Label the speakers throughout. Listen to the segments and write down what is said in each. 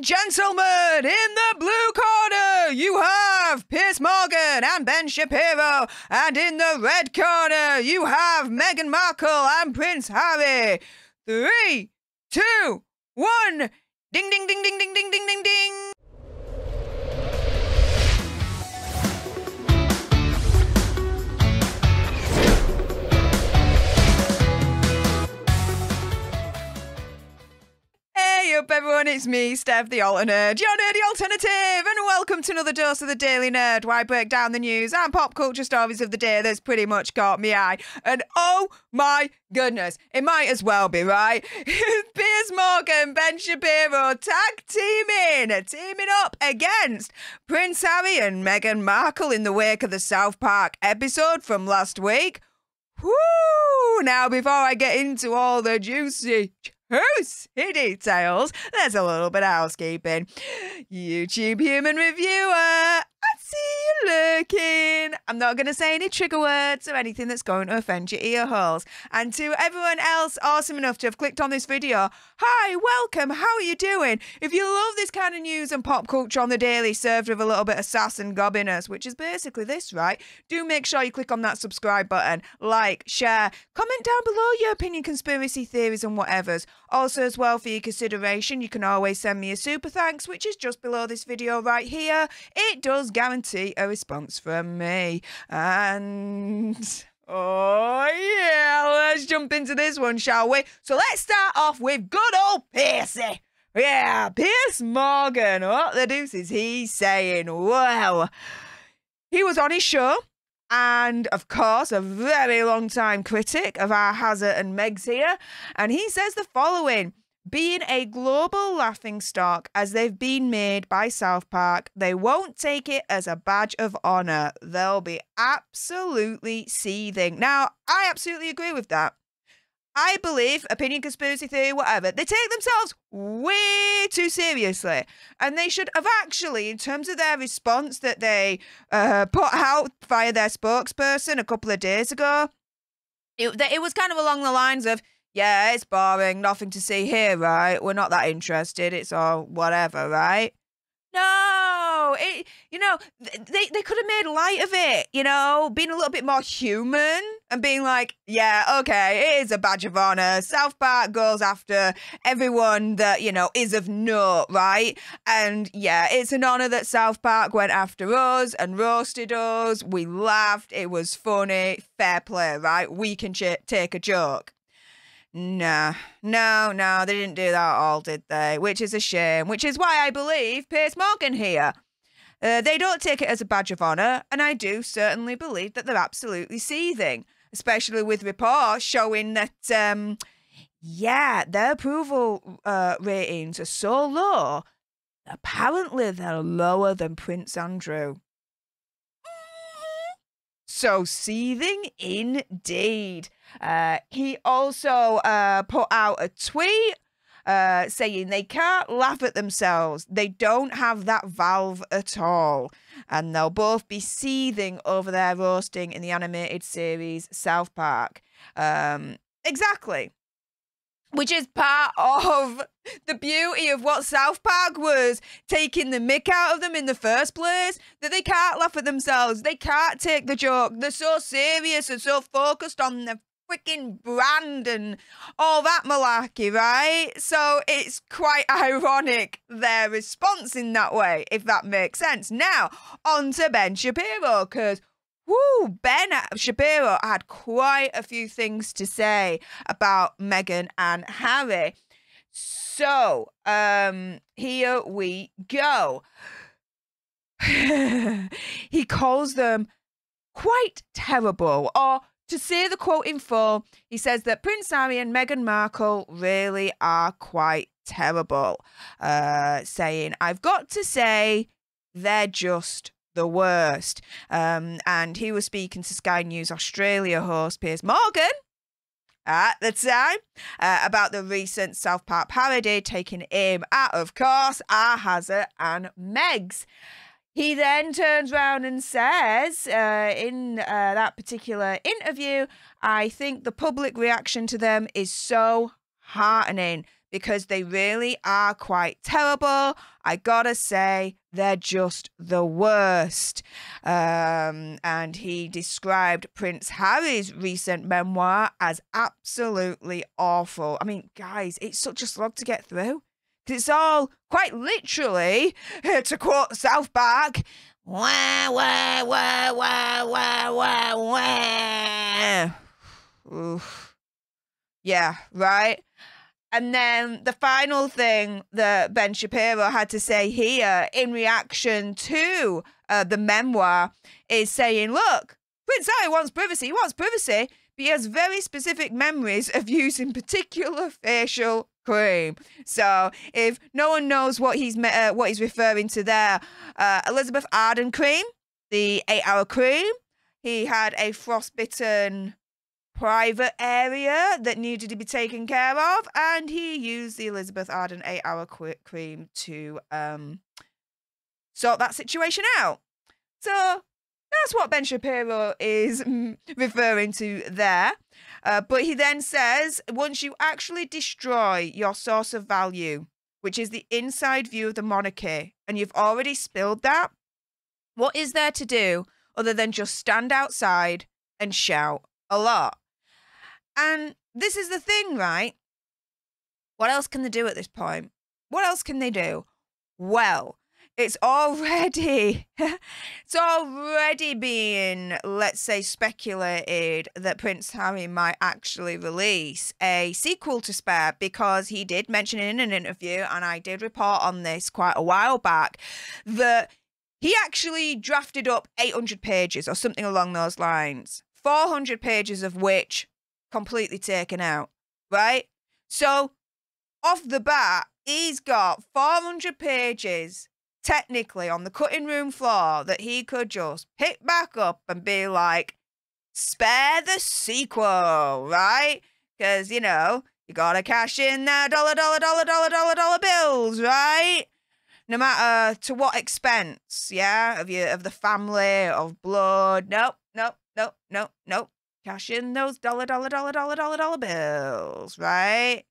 Speaker 1: gentlemen, in the blue corner, you have Piers Morgan and Ben Shapiro. And in the red corner, you have Meghan Markle and Prince Harry. 3, 2, 1. Ding, ding, ding, ding, ding, ding, ding, ding, ding. Hey up everyone, it's me, Stef the Alter Nerd, your nerdy alternative, and welcome to another dose of the Daily Nerd, where I break down the news and pop culture stories of the day that's pretty much caught me eye. And oh my goodness, it might as well be, right? Piers Morgan, Ben Shapiro teaming up against Prince Harry and Meghan Markle in the wake of the South Park episode from last week. Whoo! Now, before I get into all the juicy details, there's a little bit of housekeeping. YouTube human reviewer, I see you lurking. I'm not going to say any trigger words or anything that's going to offend your ear holes. And to everyone else awesome enough to have clicked on this video, hi, welcome, how are you doing? If you love this kind of news and pop culture on the daily, served with a little bit of sass and gobbiness, which is basically this, right? Do make sure you click on that subscribe button, like, share, comment down below your opinion, conspiracy theories and whatevers. Also, as well, for your consideration, you can always send me a super thanks, which is just below this video right here. It does guarantee a response from me. And oh yeah, let's jump into this one, shall we? So let's start off with good old Piercy. Yeah, Piers Morgan. What the deuce is he saying? Well, he was on his show, and of course, a very long time critic of our Hazard and Megs here, and he says the following: being a global laughingstock as they've been made by South Park, they won't take it as a badge of honour. They'll be absolutely seething. Now, I absolutely agree with that. I believe, opinion, conspiracy theory, whatever, they take themselves way too seriously. And they should have actually, in terms of their response that they put out via their spokesperson a couple of days ago, it was kind of along the lines of, yeah, it's boring, nothing to see here, right? We're not that interested, it's all whatever, right? No, they could have made light of it, being a little bit more human and being like, yeah, okay, it is a badge of honour. South Park goes after everyone that, is of note, right? And yeah, it's an honour that South Park went after us and roasted us. We laughed, it was funny, fair play, right? We can take a joke. No, they didn't do that at all, did they? Which is a shame, which is why I believe Piers Morgan here. They don't take it as a badge of honour, and I do certainly believe that they're absolutely seething, especially with reports showing that, their approval ratings are so low, apparently they're lower than Prince Andrew. So seething indeed. He also put out a tweet saying they can't laugh at themselves. They don't have that valve at all. And they'll both be seething over their roasting in the animated series South Park. Exactly. Which is part of the beauty of what South Park was, taking the mick out of them in the first place, that they can't laugh at themselves. They can't take the joke. They're so serious and so focused on the freaking brand and all that malarkey, right? So it's quite ironic, their response in that way, if that makes sense. Now, on to Ben Shapiro, because Ben Shapiro had quite a few things to say about Meghan and Harry. So, here we go. He calls them quite terrible, or to say the quote in full, he says that Prince Harry and Meghan Markle really are quite terrible, saying, I've got to say, they're just the worst. And he was speaking to Sky News Australia host Piers Morgan at the time about the recent South Park parody taking aim at, of course, our Hazard and Megs. He then turns around and says in that particular interview, I think the public reaction to them is so heartening because they really are quite terrible. I gotta say, they're just the worst. And he described Prince Harry's recent memoir as absolutely awful. I mean, guys, it's such a slog to get through. It's all quite literally, to quote South Park, wah, wah, wah, wah, wah, wah, wah. Oof. Yeah, right? And then the final thing that Ben Shapiro had to say here in reaction to the memoir is saying, look, Prince Harry wants privacy. He wants privacy, but he has very specific memories of using particular facial cream. So if no one knows what he's referring to there, Elizabeth Arden cream, the 8-hour cream, he had a frostbitten private area that needed to be taken care of, and he used the Elizabeth Arden 8-hour cream to sort that situation out. So that's what Ben Shapiro is referring to there. But he then says, once you actually destroy your source of value, which is the inside view of the monarchy, and you've already spilled that, what is there to do other than just stand outside and shout a lot? And this is the thing, right? What else can they do at this point? What else can they do? Well, it's already being, let's say, speculated that Prince Harry might actually release a sequel to Spare, because he did mention in an interview, and I did report on this quite a while back, that he actually drafted up 800 pages or something along those lines, 400 pages of which completely taken out, right? So off the bat, he's got 400 pages technically on the cutting room floor that he could just pick back up and be like, spare the sequel, right? Because, you know, you gotta cash in that dollar bills, right? No matter to what expense, yeah, of the family, of blood. Nope. Cash in those dollar bills, right?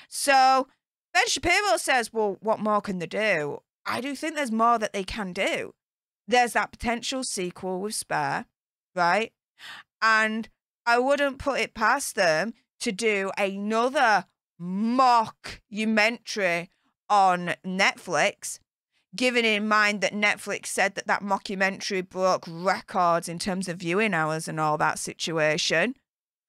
Speaker 1: So Ben Shapiro says, well, what more can they do? I do think there's more that they can do. There's that potential sequel with Spare, right? And I wouldn't put it past them to do another mockumentary on Netflix, given in mind that Netflix said that that mockumentary broke records in terms of viewing hours and all that situation.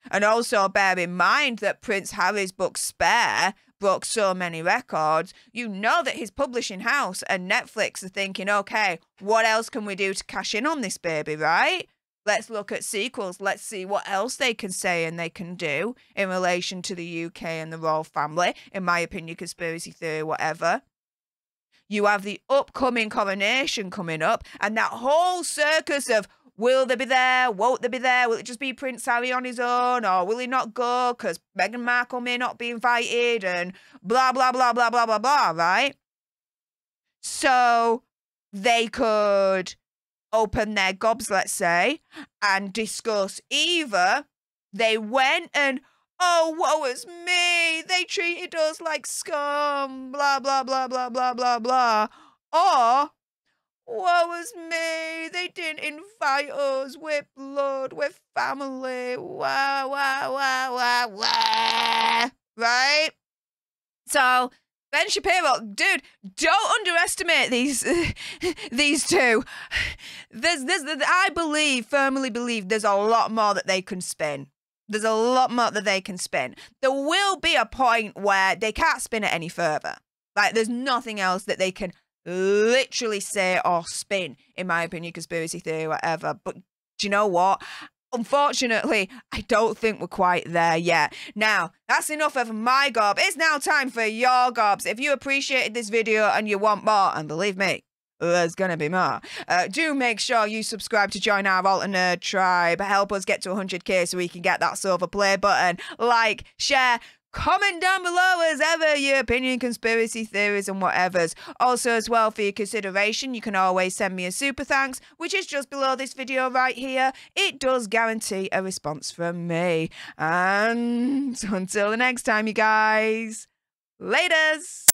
Speaker 1: And also bear in mind that Prince Harry's book Spare broke so many records. You know that his publishing house and Netflix are thinking, okay, what else can we do to cash in on this baby, right? Let's look at sequels. Let's see what else they can say and they can do in relation to the UK and the royal family. In my opinion, conspiracy theory, whatever. You have the upcoming coronation coming up, and that whole circus of will they be there, won't they be there, will it just be Prince Harry on his own, or will he not go because Meghan Markle may not be invited, and blah, blah, blah, blah, blah, blah, blah, right? So they could open their gobs, let's say, and discuss either they went and, oh, woe is me, they treated us like scum, blah, blah, blah, blah, blah, blah, blah. Or, woe is me, they didn't invite us, we're blood, we're family, wah, wah, wah, wah, wah. Right? So, Ben Shapiro, dude, don't underestimate these two. I firmly believe there's a lot more that they can spin. There's a lot more that they can spin. There will be a point where they can't spin it any further. Like, there's nothing else that they can literally say or spin, in my opinion, conspiracy theory, whatever. But do you know what? Unfortunately, I don't think we're quite there yet. Now, that's enough of my gob. It's now time for your gobs. If you appreciated this video and you want more, and believe me, there's gonna be more, do make sure you subscribe to join our Alter Nerd tribe. Help us get to 100k so we can get that silver play button. Like, share, comment down below as ever your opinion, conspiracy theories and whatevers. Also as well, for your consideration, you can always send me a super thanks, which is just below this video right here. It does guarantee a response from me. And until the next time, you guys, Laters!